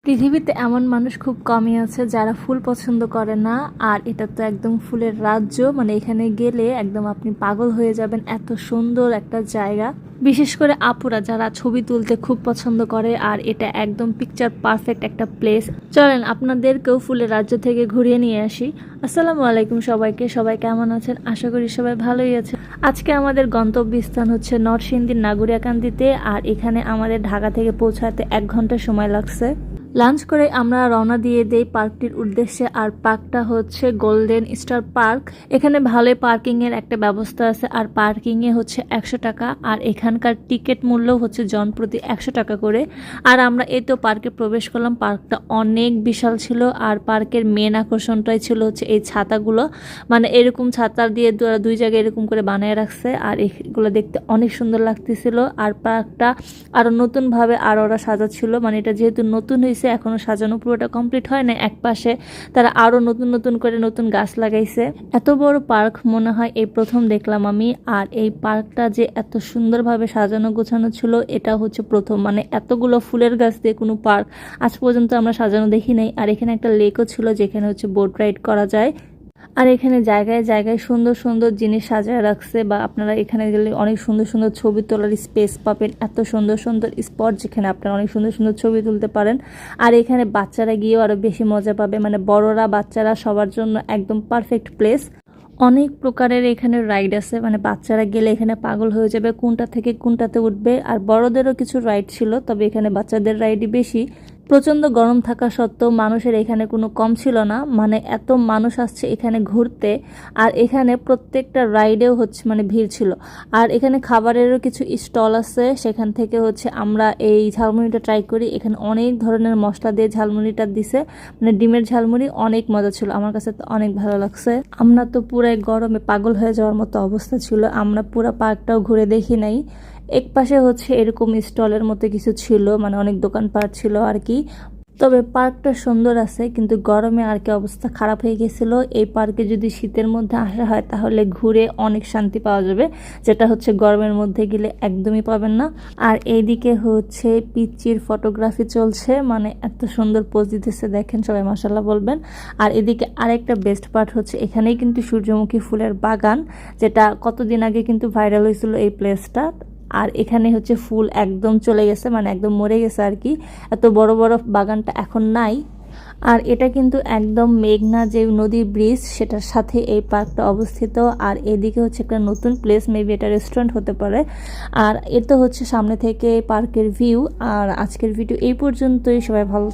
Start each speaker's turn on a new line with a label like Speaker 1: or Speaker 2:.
Speaker 1: পৃথিবীতে এমন মানুষ খুব কমই আছে যারা ফুল পছন্দ করে না। আর এটা তো একদম ফুলের রাজ্য, মানে এখানে গেলে একদম আপনি পাগল হয়ে যাবেন, এত সুন্দর একটা জায়গা। বিশেষ করে আপুরা যারা ছবি তুলতে খুব পছন্দ করে, আর এটা একদম পিকচার পারফেক্ট একটা প্লেস। চলেন আপনাদেরকেও ফুলের রাজ্য থেকে ঘুরিয়ে নিয়ে আসি। আসসালামু আলাইকুম সবাইকে, সবাই কেমন আছেন? আশা করি সবাই ভালোই আছে। আজকে আমাদের গন্তব্যস্থান হচ্ছে নরসিংদীর নাগুরিয়াকান্দিতে, আর এখানে আমাদের ঢাকা থেকে পৌঁছাতে 1 ঘন্টা সময় লাগছে। লাঞ্চ করে আমরা রওনা দিয়ে দেই পার্কটির উদ্দেশ্যে। আর পার্কটা হচ্ছে গোল্ডেন স্টার পার্ক। এখানে ভালোই পার্কিং এর একটা ব্যবস্থা আছে, আর পার্কিং এ হচ্ছে 100 টাকা, আর এখানকার টিকিট মূল্য হচ্ছে জন প্রতি 100 টাকা করে। আর আমরা এই তো পার্কে প্রবেশ করলাম। পার্কটা অনেক বিশাল ছিল, আর পার্কের মেন আকর্ষণটাই ছিল হচ্ছে এই ছাতাগুলো, মানে এরকম ছাতা দিয়ে দুই জায়গায় এরকম করে বানিয়ে রাখছে, আর এগুলো দেখতে অনেক সুন্দর লাগতেছিল। আর পার্কটা আরো নতুন ভাবে আর ওরা সাজাচ্ছিল, মানে এটা যেহেতু নতুন হয়েছে এখনো সাজানো পুরোটা কমপ্লিট হয় না। এক পাশে তারা আরো নতুন নতুন করে নতুন গাছ লাগাইছে। এত বড় পার্ক মনে হয় এই প্রথম দেখলাম আমি। আর এই পার্কটা যে এত সুন্দরভাবে সাজানো গোছানো ছিল এটা হচ্ছে প্রথম, মানে এতগুলো ফুলের গাছ দিয়ে কোনো পার্ক আজ পর্যন্ত আমরা সাজানো দেখি নাই। আর এখানে একটা লেকও ছিল যেখানে হচ্ছে বোট রাইড করা যায়। আর এখানে জায়গায় জায়গায় সুন্দর সুন্দর জিনিস সাজায় রাখছে, বা আপনারা এখানে গেলে অনেক সুন্দর সুন্দর ছবি তোলার স্পেস পাবেন। এত সুন্দর সুন্দর স্পট যেখানে আপনারা অনেক সুন্দর সুন্দর ছবি তুলতে পারেন। আর এখানে বাচ্চারা গিয়েও আরো বেশি মজা পাবে, মানে বড়রা বাচ্চারা সবার জন্য একদম পারফেক্ট প্লেস। অনেক প্রকারের এখানে রাইড আছে, মানে বাচ্চারা গেলে এখানে পাগল হয়ে যাবে কোনটা থেকে কোনটাতে উঠবে। আর বড়দেরও কিছু রাইড ছিল, তবে এখানে বাচ্চাদের রাইডই বেশি। প্রচণ্ড গরম থাকা সত্ত্বেও মানুষের এখানে কোনো কম ছিল না, মানে এত মানুষ আসছে এখানে ঘুরতে। আর এখানে প্রত্যেকটা রাইডেও হচ্ছে মানে ভিড় ছিল। আর এখানে খাবারেরও কিছু স্টল আছে, সেখান থেকে হচ্ছে আমরা এই ঝালমুড়িটা ট্রাই করি। এখানে অনেক ধরনের মশলা দিয়ে ঝালমুড়িটা দিছে, মানে ডিমের ঝালমুড়ি, অনেক মজা ছিল, আমার কাছে তো অনেক ভালো লাগছে। আমরা তো পুরাই গরমে পাগল হয়ে যাওয়ার মতো অবস্থা ছিল, আমরা পুরো পার্কটাও ঘুরে দেখি নাই। এক পাশে হচ্ছে এরকম স্টলের মতো কিছু ছিল, মানে অনেক দোকানপাট ছিল আর কি। তবে পার্কটা সুন্দর আছে, কিন্তু গরমে আর কি অবস্থা খারাপ হয়ে গেছিল। এই পার্কে যদি শীতের মধ্যে আসা হয় তাহলে ঘুরে অনেক শান্তি পাওয়া যাবে, যেটা হচ্ছে গরমের মধ্যে গেলে একদমই পাবেন না। আর এইদিকে হচ্ছে পিচ্চির ফটোগ্রাফি চলছে, মানে এত সুন্দর পোজ দিতেছে দেখেন, সবাই মাশাআল্লাহ বলবেন। আর এদিকে আরেকটা বেস্ট পার্ট হচ্ছে এখানেই কিন্তু সূর্যমুখী ফুলের বাগান, যেটা কতদিন আগে কিন্তু ভাইরাল হয়েছিল এই প্লেসটা। আর এখানে হচ্ছে ফুল একদম চলে গেছে, মানে একদম মরে গেছে আর কি, এত বড় বড় বাগানটা এখন নাই। আর এটা কিন্তু একদম মেঘনা যে নদীর ব্রিজ সেটার সাথে এই পার্কটা অবস্থিত। আর এদিকে হচ্ছে একটা নতুন প্লেস, মেবি এটা রেস্টুরেন্ট হতে পারে। আর এটা হচ্ছে সামনে থেকে পার্কের ভিউ। আর আজকের ভিডিও এই পর্যন্তই, সবাই ভালো